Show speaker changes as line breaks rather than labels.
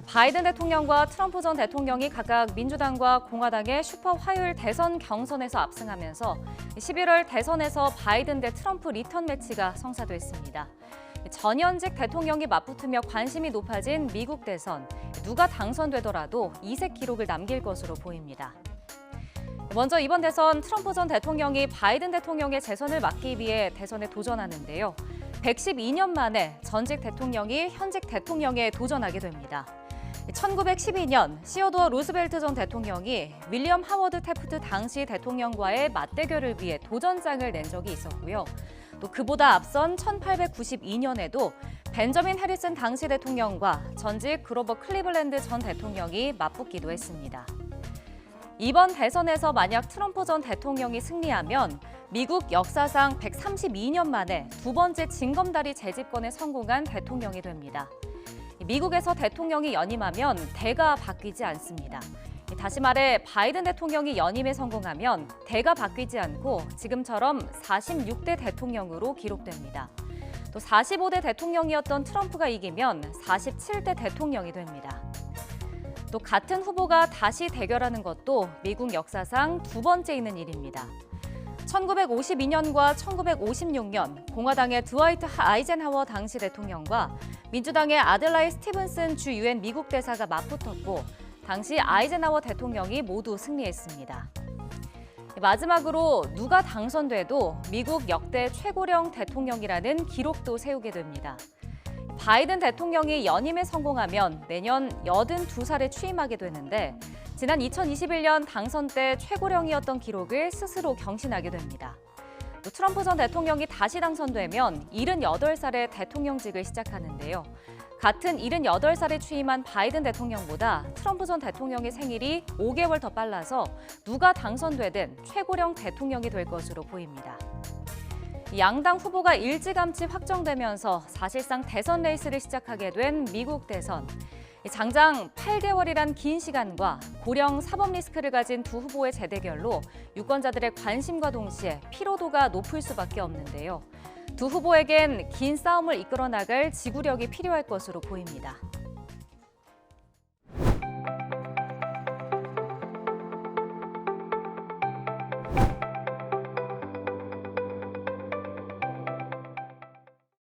바이든 대통령과 트럼프 전 대통령이 각각 민주당과 공화당의 슈퍼 화요일 대선 경선에서 압승하면서 11월 대선에서 바이든 대 트럼프 리턴 매치가 성사됐습니다. 전현직 대통령이 맞붙으며 관심이 높아진 미국 대선, 누가 당선되더라도 이색 기록을 남길 것으로 보입니다. 먼저 이번 대선 트럼프 전 대통령이 바이든 대통령의 재선을 막기 위해 대선에 도전하는데요. 112년 만에 전직 대통령이 현직 대통령에 도전하게 됩니다. 1912년 시어도어 루스벨트 전 대통령이 윌리엄 하워드 태프트 당시 대통령과의 맞대결을 위해 도전장을 낸 적이 있었고요. 또 그보다 앞선 1892년에도 벤저민 해리슨 당시 대통령과 전직 그로버 클리블랜드 전 대통령이 맞붙기도 했습니다. 이번 대선에서 만약 트럼프 전 대통령이 승리하면 미국 역사상 132년 만에 두 번째 징검다리 재집권에 성공한 대통령이 됩니다. 미국에서 대통령이 연임하면 대가 바뀌지 않습니다. 다시 말해 바이든 대통령이 연임에 성공하면 대가 바뀌지 않고 지금처럼 46대 대통령으로 기록됩니다. 또 45대 대통령이었던 트럼프가 이기면 47대 대통령이 됩니다. 또 같은 후보가 다시 대결하는 것도 미국 역사상 두 번째 있는 일입니다. 1952년과 1956년 공화당의 드와이트 아이젠하워 당시 대통령과 민주당의 아들라이 스티븐슨 주 유엔 미국 대사가 맞붙었고 당시 아이젠하워 대통령이 모두 승리했습니다. 마지막으로 누가 당선돼도 미국 역대 최고령 대통령이라는 기록도 세우게 됩니다. 바이든 대통령이 연임에 성공하면 내년 82살에 취임하게 되는데 지난 2021년 당선 때 최고령이었던 기록을 스스로 경신하게 됩니다. 또 트럼프 전 대통령이 다시 당선되면 78살에 대통령직을 시작하는데요. 같은 78살에 취임한 바이든 대통령보다 트럼프 전 대통령의 생일이 5개월 더 빨라서 누가 당선되든 최고령 대통령이 될 것으로 보입니다. 양당 후보가 일찌감치 확정되면서 사실상 대선 레이스를 시작하게 된 미국 대선. 장장 8개월이란 긴 시간과 고령 사법 리스크를 가진 두 후보의 재대결로 유권자들의 관심과 동시에 피로도가 높을 수밖에 없는데요. 두 후보에겐 긴 싸움을 이끌어 나갈 지구력이 필요할 것으로 보입니다.